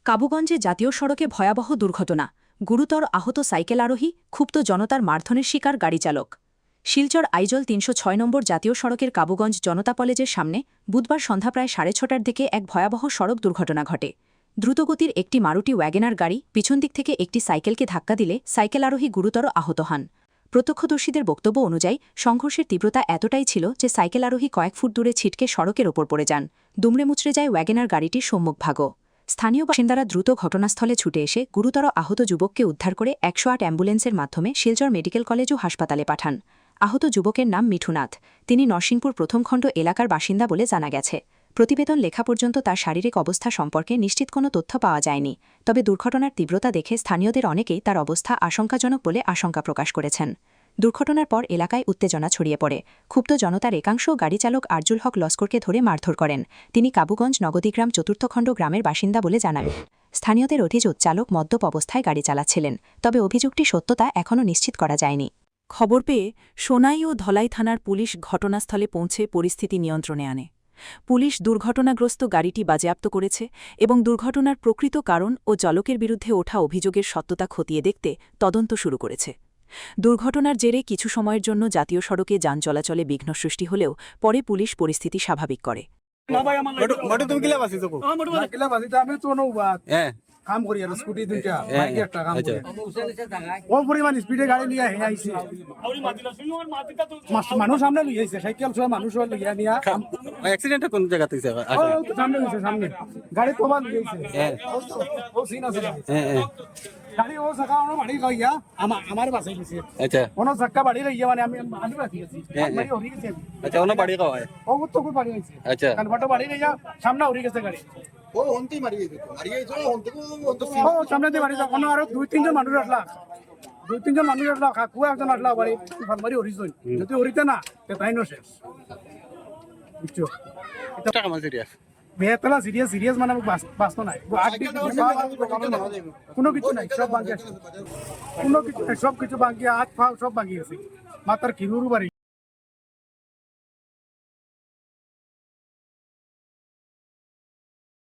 কাবুগঞ্জে জাতীয় সড়কে ভয়াবহ দুর্ঘটনা, গুরুতর আহত সাইকেল আরোহী, ক্ষুব্ধ জনতার মারধরের শিকার গাড়িচালক। শিলচর আইজল ৩০৬ নম্বর জাতীয় সড়কের কাবুগঞ্জ জনতা কলেজের সামনে বুধবার সন্ধ্যা প্রায় ৬:৩০টার দিকে এক ভয়াবহ সড়ক দুর্ঘটনা ঘটে। দ্রুতগতির একটি মারুতি ওয়াগেনার গাড়ি পিছন দিক থেকে একটি সাইকেলকে ধাক্কা দিলে সাইকেল আরোহী গুরুতর আহত হন। প্রত্যক্ষদর্শীদের বক্তব্য অনুযায়ী সংঘর্ষের তীব্রতা এতটাই ছিল যে সাইকেল আরোহী কয়েক ফুট দূরে ছিটকে সড়কের ওপর পড়ে যান। দুমড়ে মুচড়ে যায় ওয়াগেনার গাড়িটির সম্মুখভাগও। স্থানীয় বাসিন্দারা দ্রুত ঘটনাস্থলে ছুটে এসে গুরুতর আহত যুবককে উদ্ধার করে ১০৮ অ্যাম্বুলেন্সের মাধ্যমে শিলচর মেডিকেল কলেজ ও হাসপাতালে পাঠান। আহত যুবকের নাম মিঠুনাথ। তিনি নরসিংপুর প্রথম খণ্ড এলাকার বাসিন্দা বলে জানা গেছে। প্রতিবেদন লেখা পর্যন্ত তার শারীরিক অবস্থা সম্পর্কে নিশ্চিত কোনো তথ্য পাওয়া যায়নি। তবে দুর্ঘটনার তীব্রতা দেখে স্থানীয়দের অনেকেই তার অবস্থা আশঙ্কাজনক বলে আশঙ্কা প্রকাশ করেছেন। দুর্ঘটনার পর এলাকায় উত্তেজনা ছড়িয়ে পড়ে। ক্ষুব্ধ জনতার একাংশ গাড়িচালক আরজুল হক লস্করকে ধরে মারধর করেন। তিনি কাবুগঞ্জ নগদীগ্রাম চতুর্থ খণ্ড গ্রামের বাসিন্দা বলে জানান। স্থানীয়দের অভিযোগ চালক মদ্যপ অবস্থায় গাড়ি চালাচ্ছিলেন, তবে অভিযোগটি সত্যতা এখনও নিশ্চিত করা যায়নি। খবর পেয়ে সোনাই ও ধলাই থানার পুলিশ ঘটনাস্থলে পৌঁছে পরিস্থিতি নিয়ন্ত্রণে আনে। পুলিশ দুর্ঘটনাগ্রস্ত গাড়িটি বাজেয়াপ্ত করেছে এবং দুর্ঘটনার প্রকৃত কারণ ও চালকের বিরুদ্ধে ওঠা অভিযোগের সত্যতা খতিয়ে দেখতে তদন্ত শুরু করেছে। দুর্ঘটনার জেরে কিছু সময়ের জন্য জাতীয় সড়কে যান চলাচলে বিঘ্ন সৃষ্টি হলেও পরে পুলিশ পরিস্থিতি স্বাভাবিক করে। কাম করি আর স্কুটি দুইটা বাইকে একটা কাম করি ও পরিমাণ স্পিডে গাড়ি নিয়ে হে আইছে মানুষ সামনে লই আইছে সাইকেল সহ মানুষ লইয়া নিয়া অ্যাক্সিডেন্ট কোন জায়গাতে হইছে সামনে হইছে সামনে গাড়ি তো বাদ লইছে ও সিন আছে গাড়ি ও সাকা ওনো বাড়ি গইয়া আমার বাসাই দিছে আচ্ছা ওনো সাকা বাড়ি রইয়া মানে আমি বাকি আছি বাড়ি হরি গেছে আচ্ছা ওনো বাড়ি কয় ও তো কো বাড়ি হইছে আচ্ছা কাল বড় বাড়ি রইয়া সামনে হরি গেছে গাড়ি ও হন্তি মারি গেছে হন্তি ও সামনে দিয়ে বাড়ি কোনো আরো 2-3 জন মানুষ আসলা 2-3 জন মানুষ আসলা কাকু একজন আসলা বাড়ি ফালমারি হরিজন যদি হরিতে না তে তাইনো শেষ বুঝছো এটা কামাল সিরিয়াস বেতলা সিরিয়াস মানে বাস্তব নাই কোনো কিছু নাই সব বাকি আছে কোনো কিছু নাই সব কিছু বাকি হাত পা সব বাকি আছে মাথার কিরুরু বাড়ি